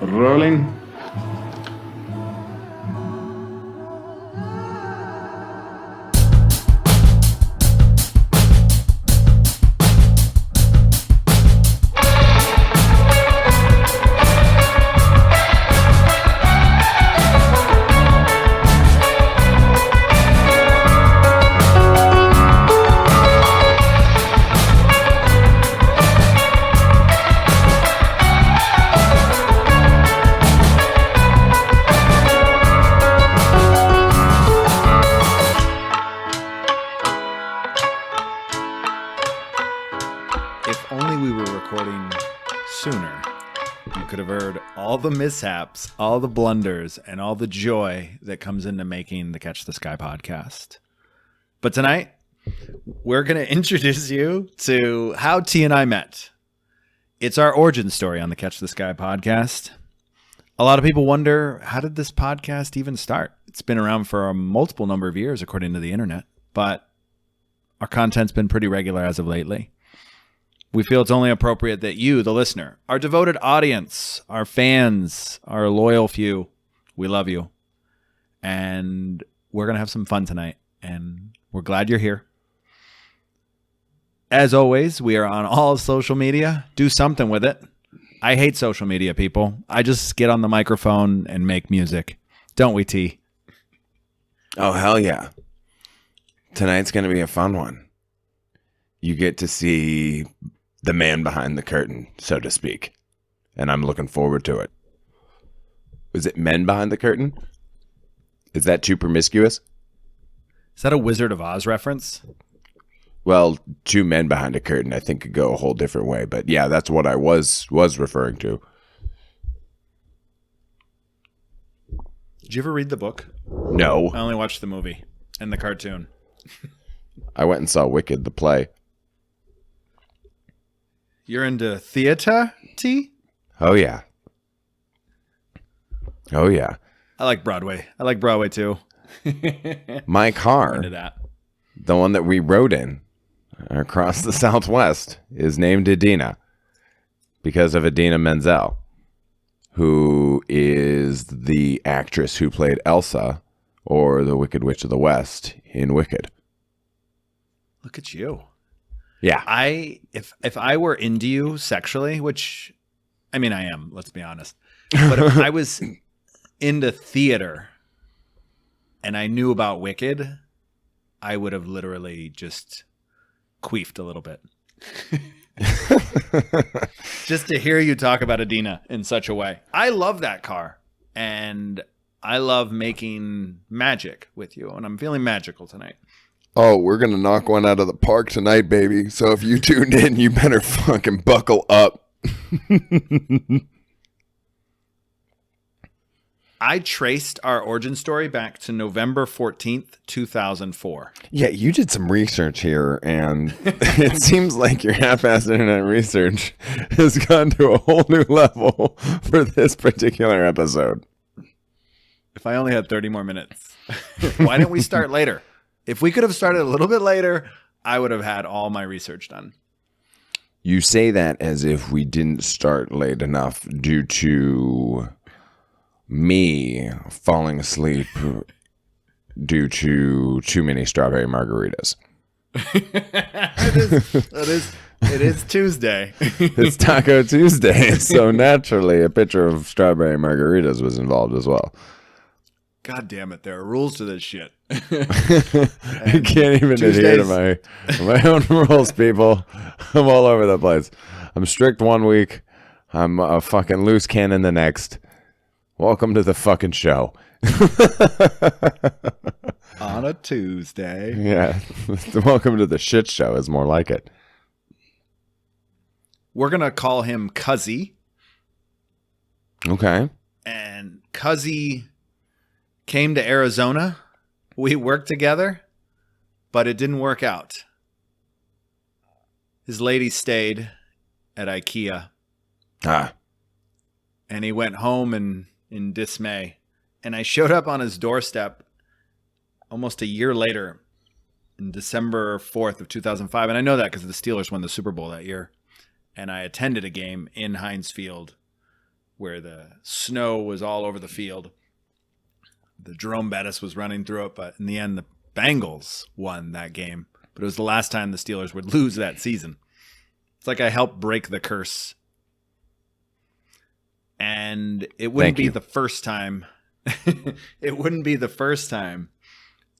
Rolling. All the mishaps, all the blunders, and all the joy that comes into making the Catch the Sky podcast. But tonight, we're going to introduce you to how T and I met. It's our origin story on the Catch the Sky podcast. A lot of people wonder, how did this podcast even start? It's been around for a multiple number of years, according to the internet, but our content's been pretty regular as of lately. We feel it's only appropriate that you, the listener, our devoted audience, our fans, our loyal few, we love you. And we're going to have some fun tonight. And we're glad you're here. As always, we are on all social media. Do something with it. I hate social media, people. I just get on the microphone and make music. Don't we, T? Oh, hell yeah. Tonight's going to be a fun one. You get to see the man behind the curtain, so to speak. And I'm looking forward to it. Was it men behind the curtain? Is that too promiscuous? Is that a Wizard of Oz reference? Well, two men behind a curtain, I think, could go a whole different way. But yeah, that's what I was referring to. Did you ever read the book? No. I only watched the movie and the cartoon. I went and saw Wicked, the play. You're into theater, T? Oh, yeah. Oh, yeah. I like Broadway. I like Broadway, too. My car, into that. The one that we rode in across the Southwest, is named Idina because of Idina Menzel, who is the actress who played Elsa, or the Wicked Witch of the West, in Wicked. Look at you. Yeah. If I were into you sexually, which, I mean, I am, let's be honest. But if I was into theater and I knew about Wicked, I would have literally just queefed a little bit. Just to hear you talk about Idina in such a way. I love that car. And I love making magic with you. And I'm feeling magical tonight. Oh, we're going to knock one out of the park tonight, baby. So if you tuned in, you better fucking buckle up. I traced our origin story back to November 14th, 2004. Yeah, you did some research here, and it seems like your half-assed internet research has gone to a whole new level for this particular episode. If I only had 30 more minutes. Why didn't we start later? If we could have started a little bit later, I would have had all my research done. You say that as if we didn't start late enough due to me falling asleep due to too many strawberry margaritas. It is Tuesday. It's Taco Tuesday, so naturally a pitcher of strawberry margaritas was involved as well. God damn it, there are rules to this shit. I can't even adhere to my own rules, people. I'm all over the place. I'm strict one week. I'm a fucking loose cannon the next. Welcome to the fucking show. On a Tuesday. Yeah. Welcome to the shit show is more like it. We're going to call him Cuzzy. Okay. And Cuzzy came to Arizona. We worked together, but it didn't work out. His lady stayed at IKEA. And he went home in dismay. And I showed up on his doorstep almost a year later, in December 4th of 2005. And I know that because the Steelers won the Super Bowl that year. And I attended a game in Heinz Field where the snow was all over the field. The Jerome Bettis was running through it, but in the end, the Bengals won that game. But it was the last time the Steelers would lose that season. It's like I helped break the curse. And it wouldn't be the first time. It wouldn't be the first time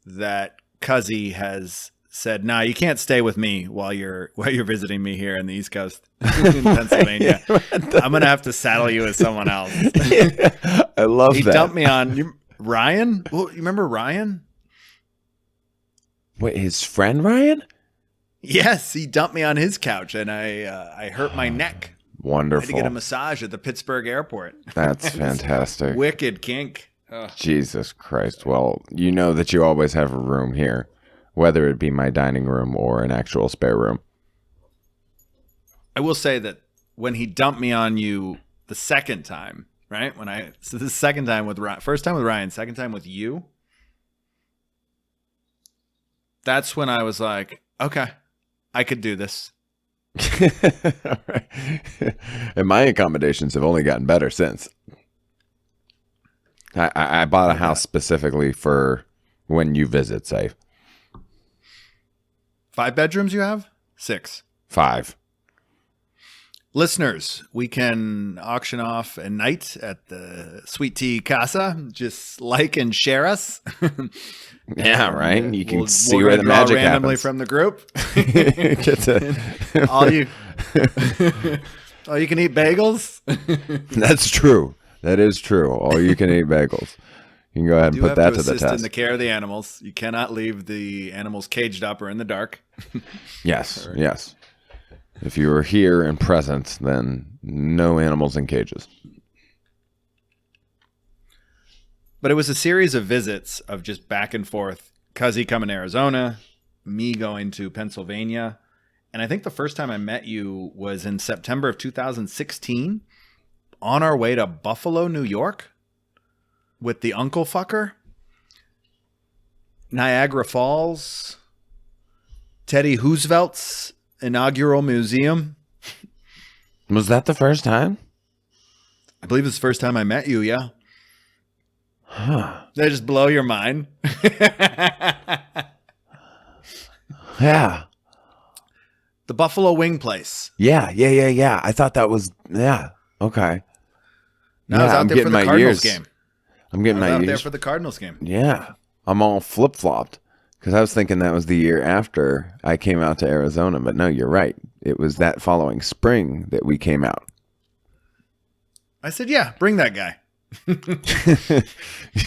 that Cuzzy has said, "Nah, you can't stay with me while you're visiting me here in the East Coast in Pennsylvania. I'm gonna have to saddle you with someone else." I love that. He dumped me on Ryan. Well, you remember Ryan? Wait, his friend Ryan? Yes, he dumped me on his couch, and I hurt my neck. Wonderful. I had to get a massage at the Pittsburgh airport. That's fantastic. Wicked kink. Ugh. Jesus Christ. Well, you know that you always have a room here, whether it be my dining room or an actual spare room. I will say that when he dumped me on you the second time, right? So the second time with Ryan, first time with Ryan, second time with you. That's when I was like, okay, I could do this. All right. And my accommodations have only gotten better since. I bought a house specifically for when you visit, Saif. 5 bedrooms you have? 6. 5. Listeners, we can auction off a night at the Sweet Tea Casa. Just like and share us. Yeah, right. You can see where the magic randomly happens from the group. all you can eat bagels. That's true. That is true. All you can eat bagels. You can go ahead and put that to the test. In the care of the animals, you cannot leave the animals caged up or in the dark. Yes, yes. If you were here and present, then no animals in cages. But it was a series of visits of just back and forth. Cuzzy coming to Arizona, me going to Pennsylvania. And I think the first time I met you was in September of 2016 on our way to Buffalo, New York with the Uncle Fucker, Niagara Falls, Teddy Roosevelt's inaugural museum. Was that the first time? I believe it's the first time I met you, yeah. Huh. Did I just blow your mind? Yeah. The Buffalo Wing Place. Yeah. I thought that was, yeah. Okay. No, I was out there for the Cardinals game. I'm getting my years. Out there for the Cardinals game. Yeah. I'm all flip-flopped because I was thinking that was the year after I came out to Arizona. But no, you're right. It was that following spring that we came out. I said, yeah, bring that guy.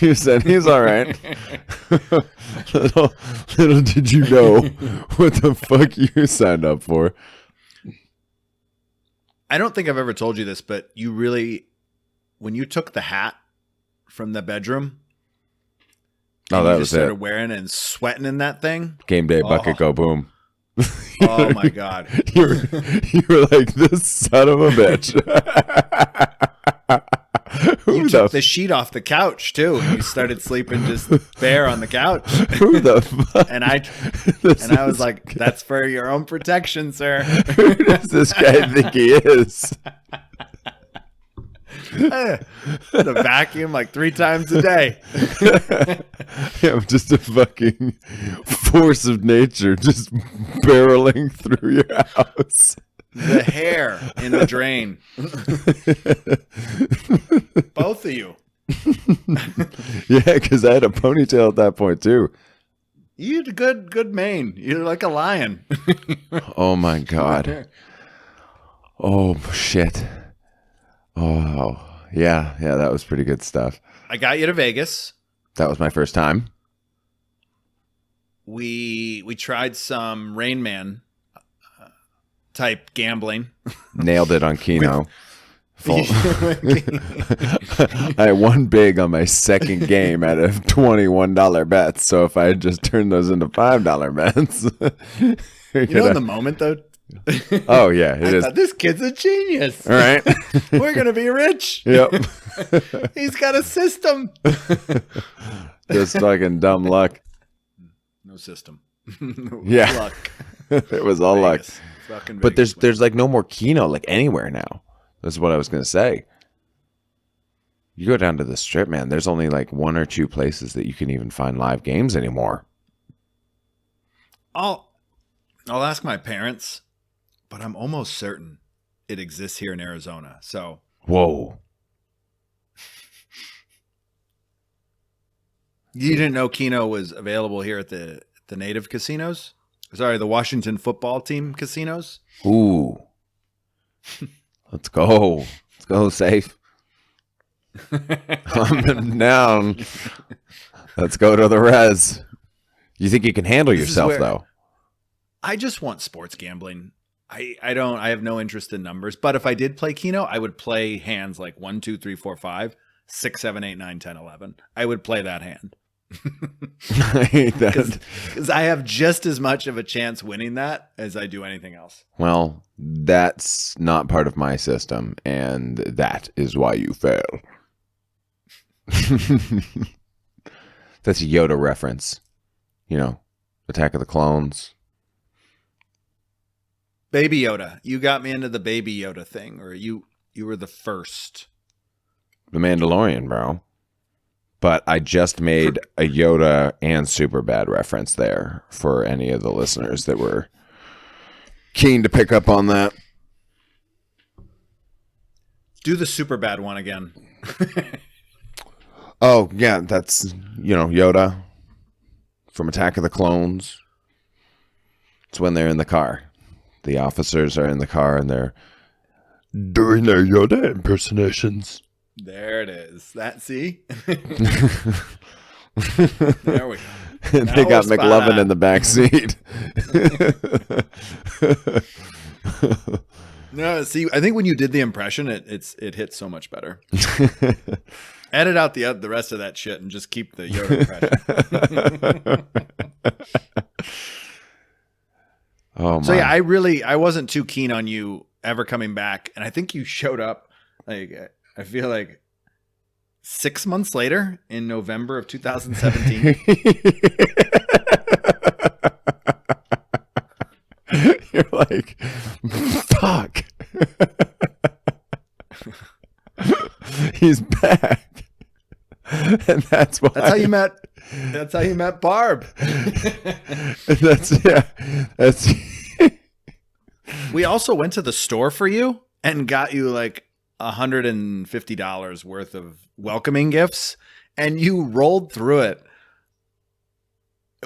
You said he's all right. little did you know what the fuck you signed up for. I don't think I've ever told you this, but you really, when you took the hat from the bedroom, oh, that was started it. Wearing and sweating in that thing. Game day bucket go boom. Oh my god! You were like, this son of a bitch. You took the sheet off the couch too, and you started sleeping just bare on the couch. Who the fuck? And I was like, "That's for your own protection, sir." Who does this guy think he is? The vacuum like 3 times a day. Yeah, I'm just a fucking force of nature, just barreling through your house. The hair in the drain. Both of you. Yeah, because I had a ponytail at that point too. You had a good mane. You're like a lion. Oh my god. Oh shit. Oh yeah, that was pretty good stuff. I got you to Vegas. That was my first time. We tried some Rain Man type gambling. Nailed it on Keno. I won big on my second game out of $21 bets. So if I had just turned those into $5 bets, in the moment though. Oh yeah, it is. Thought, this kid's a genius. All right, we're gonna be rich. Yep. He's got a system. Just fucking dumb luck. No system. Yeah, luck. It was all Vegas. luck. But there's like no more Keno like anywhere now. That's what I was gonna say. You go down to the Strip, man, there's only like one or two places that you can even find live games anymore. I'll ask my parents, but I'm almost certain it exists here in Arizona. So, whoa. You didn't know Keno was available here at the native casinos? Sorry, the Washington football team casinos? Ooh. Let's go. Let's go, Saif. I'm down. Let's go to the res. You think you can handle yourself, though? I just want sports gambling. I have no interest in numbers. But if I did play Keno, I would play hands like 1, 2, 3, 4, 5, 6, 7, 8, 9, 10, 11. I would play that hand. I hate that. Because I have just as much of a chance winning that as I do anything else. Well, that's not part of my system, and that is why you fail. That's a Yoda reference. You know, Attack of the Clones. Baby Yoda. You got me into the Baby Yoda thing, or you were the first. The Mandalorian, bro. But I just made a Yoda and Superbad reference there for any of the listeners that were keen to pick up on that. Do the Superbad one again. Oh, yeah, that's, Yoda from Attack of the Clones. It's when they're in the car. The officers are in the car and they're doing their Yoda impersonations. There it is. See? There we go. They got McLovin in the back seat. No, see, I think when you did the impression, it hit so much better. Edit out the rest of that shit and just keep the Yoda impression. Oh my. So yeah, I wasn't too keen on you ever coming back, and I think you showed up like I feel like 6 months later in November of 2017. You're like, fuck. He's back. And that's why. That's how you met. That's how you met Barb. That's We also went to the store for you and got you like $150 worth of welcoming gifts, and you rolled through it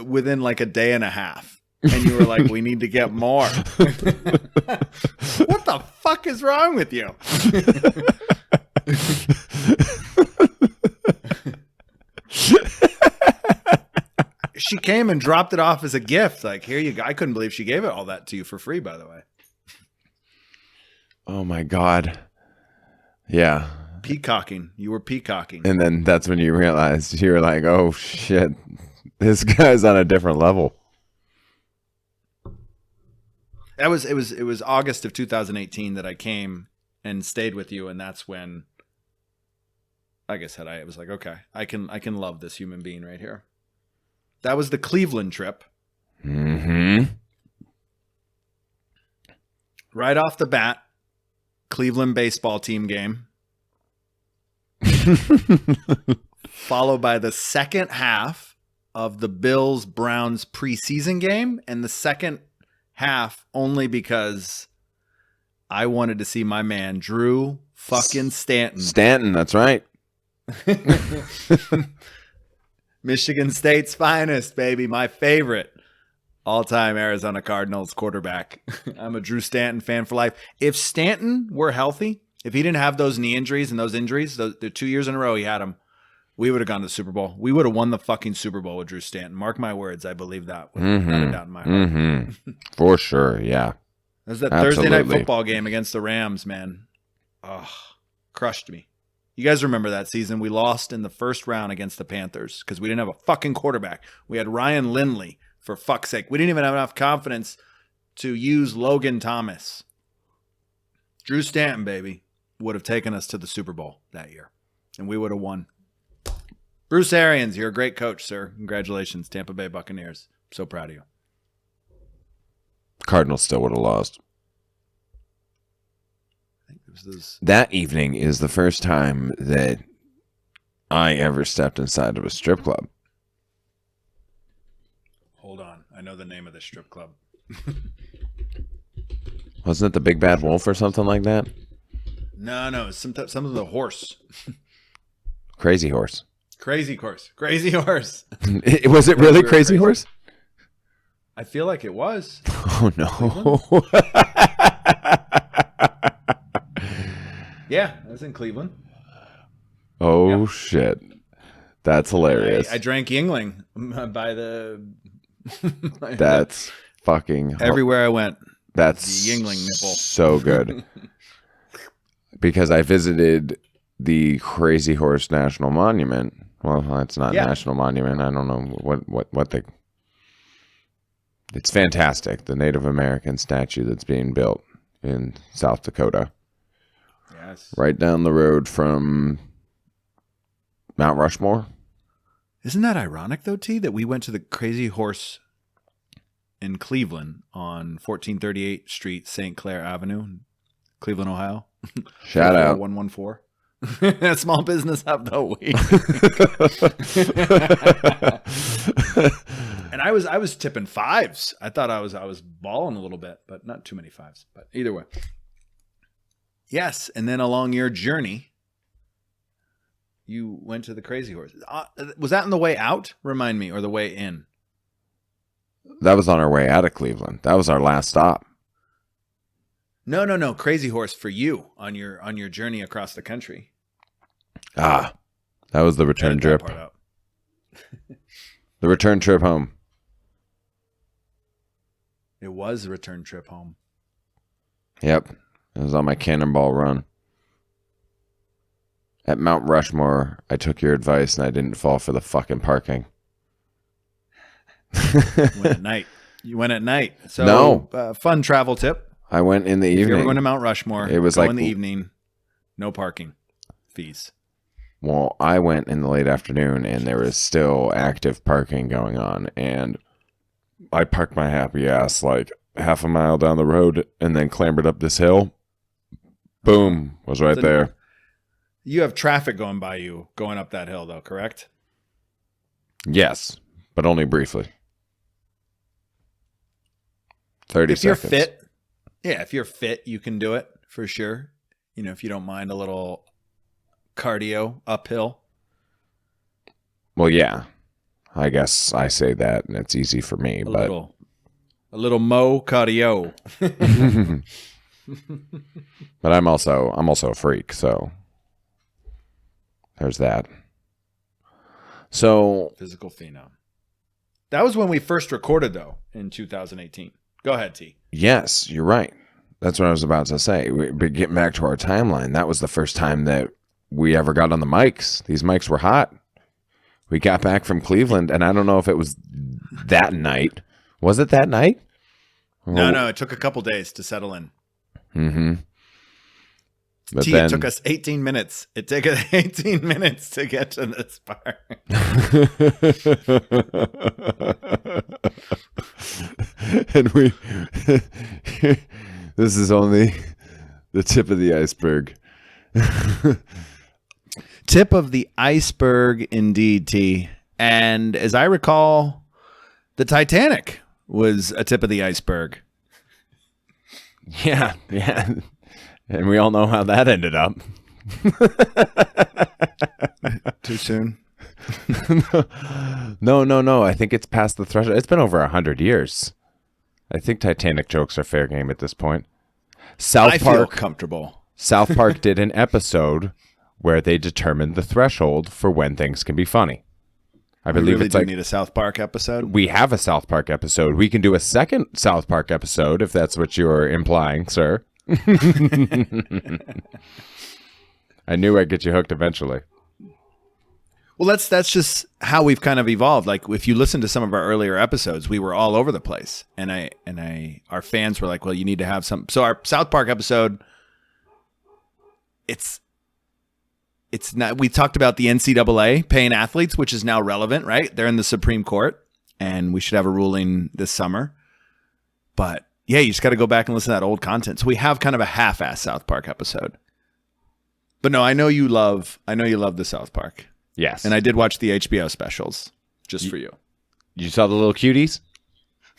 within like a day and a half. And you were like, we need to get more. What the fuck is wrong with you? She came and dropped it off as a gift. Like, here you go. I couldn't believe she gave it all that to you for free, by the way. Oh my God. Yeah. Peacocking. You were peacocking. And then that's when you realized you were like, oh shit, this guy's on a different level. It was August of 2018 that I came and stayed with you, and that's when, like I said, I was like, okay, I can love this human being right here. That was the Cleveland trip. Mm-hmm. Right off the bat, Cleveland baseball team game. Followed by the second half of the Bills-Browns preseason game, and the second half only because I wanted to see my man Drew fucking Stanton. Stanton, that's right. Michigan State's finest, baby. My favorite all-time Arizona Cardinals quarterback. I'm a Drew Stanton fan for life. If Stanton were healthy, if he didn't have those knee injuries and those injuries, the 2 years in a row he had them, we would have gone to the Super Bowl. We would have won the fucking Super Bowl with Drew Stanton. Mark my words. I believe that. Without a doubt in my heart. Mm-hmm. For sure, yeah. It was that Absolutely. Thursday night football game against the Rams, man. Oh, crushed me. You guys remember that season? We lost in the first round against the Panthers because we didn't have a fucking quarterback. We had Ryan Lindley, for fuck's sake. We didn't even have enough confidence to use Logan Thomas. Drew Stanton, baby, would have taken us to the Super Bowl that year, and we would have won. Bruce Arians, you're a great coach, sir. Congratulations, Tampa Bay Buccaneers. So proud of you. Cardinals still would have lost. I think it was those. That evening is the first time that I ever stepped inside of a strip club. Hold on. I know the name of the strip club. Wasn't it the Big Bad Wolf or something like that? No. Some of the horse. Crazy Horse. Crazy Horse. Crazy Horse. Was it really Crazy Horse? I feel like it was. Oh, no. Yeah, that was in Cleveland. Oh, yeah. Shit. That's hilarious. I drank Yingling by the... That's fucking... Everywhere I went. That's the Yingling nipple. So good. Because I visited the Crazy Horse National Monument. Well, it's not National Monument. I don't know what they... It's fantastic. The Native American statue that's being built in South Dakota. Yes. Right down the road from Mount Rushmore. Isn't that ironic, though, T, that we went to the Crazy Horse in Cleveland on 1438 Street, St. Clair Avenue, Cleveland, Ohio? Shout out. 114. Small business of the week. And I was tipping fives. I thought I was balling a little bit, but not too many fives. But either way. Yes, and then along your journey, you went to the Crazy Horse. Was that on the way out? Remind me, or the way in? That was on our way out of Cleveland. That was our last stop. No. Crazy Horse for you on your journey across the country. That was the return trip. The return trip home. It was a return trip home. Yep. It was on my cannonball run. At Mount Rushmore, I took your advice and I didn't fall for the fucking parking. You went at night. So, no. Fun travel tip. I went in the evening. If you're going to Mount Rushmore, it was go like in the evening. No parking fees. Well, I went in the late afternoon and there was still active parking going on. And I parked my happy ass like half a mile down the road and then clambered up this hill. Boom. Was right there. You have traffic going by you going up that hill, though, correct? Yes, but only briefly. 30 seconds. If you're fit, if you're fit, you can do it for sure. You know, if you don't mind a little cardio uphill. Well, yeah. I guess I say that and it's easy for me, but a little mo cardio. But I'm also a freak, so there's that. So physical phenom. That was when we first recorded, though, in 2018. Go ahead, T. Yes, you're right. That's what I was about to say. But getting back to our timeline, that was the first time that we ever got on the mics. These mics were hot. We got back from Cleveland, and I don't know if it was that night. Was it that night? No. It took a couple days to settle in. Mm-hmm. But It took us 18 minutes. It took us 18 minutes to get to this part. And this is only the tip of the iceberg. Tip of the iceberg, indeed, T. And as I recall, the Titanic was a tip of the iceberg. Yeah. And we all know how that ended up. Too soon? No. I think it's past the threshold. It's been over 100 years. I think Titanic jokes are fair game at this point. I feel comfortable. South Park did an episode where they determined the threshold for when things can be funny. I believe really it's like need a South Park episode. We have a South Park episode. We can do a second South Park episode if that's what you're implying, sir. I knew I'd get you hooked eventually. Well, that's just how we've kind of evolved. Like if you listen to some of our earlier episodes, we were all over the place, and our fans were like, "Well, you need to have some." So our South Park episode, it's not. We talked about the NCAA paying athletes, which is now relevant, right? They're in the Supreme Court, and we should have a ruling this summer. But yeah, you just got to go back and listen to that old content. So we have kind of a half-ass South Park episode. But no, I know you love the South Park. Yes. And I did watch the HBO specials just for you. You saw the little cuties?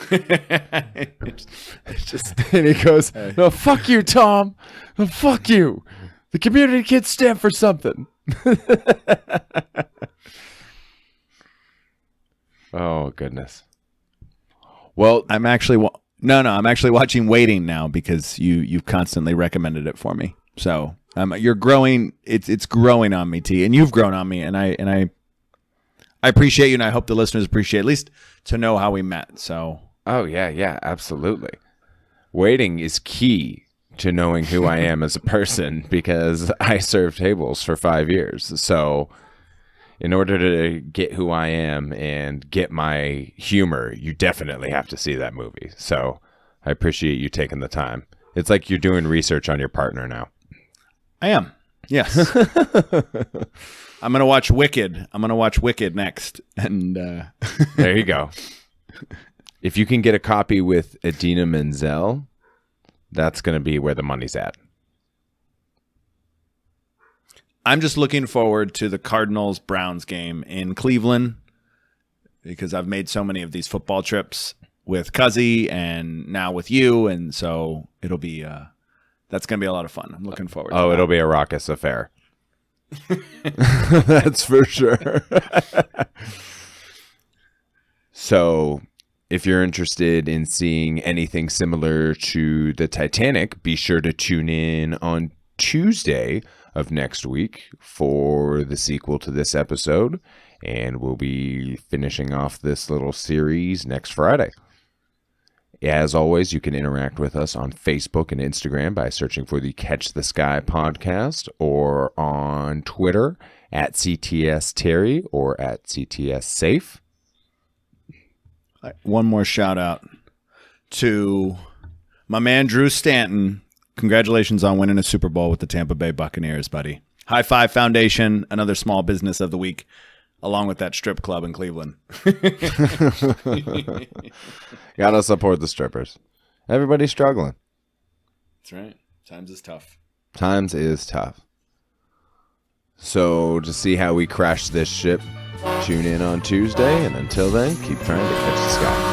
It's just And he goes, no, fuck you, Tom. No, fuck you. The community kids stand for something. Oh, goodness. Well, I'm actually I'm actually watching Waiting now because you've constantly recommended it for me. So you're growing. It's growing on me, T, and you've grown on me, and I appreciate you, and I hope the listeners appreciate at least to know how we met. So. oh, yeah, absolutely. Waiting is key to knowing who I am as a person because I served tables for 5 years. So in order to get who I am and get my humor, you definitely have to see that movie. So I appreciate you taking the time. It's like you're doing research on your partner now. I am. Yes. I'm going to watch Wicked. I'm going to watch Wicked next. And there you go. If you can get a copy with Idina Menzel, that's going to be where the money's at. I'm just looking forward to the Cardinals-Browns game in Cleveland because I've made so many of these football trips with Cuzzy and now with you. And so it'll be, that's going to be a lot of fun. I'm looking forward to that. It'll be a raucous affair. That's for sure. So if you're interested in seeing anything similar to the Titanic, be sure to tune in on Tuesday of next week for the sequel to this episode, and we'll be finishing off this little series next Friday. As always, you can interact with us on Facebook and Instagram by searching for the Catch the Sky podcast, or on Twitter at CTS Terry or at CTS Saif. One more shout out to my man Drew Stanton. Congratulations on winning a Super Bowl with the Tampa Bay Buccaneers, buddy. High Five Foundation, another small business of the week, along with that strip club in Cleveland. Gotta support the strippers. Everybody's struggling. That's right. Times is tough. Times is tough. So to see how we crash this ship, tune in on Tuesday, and until then, keep trying to catch the sky.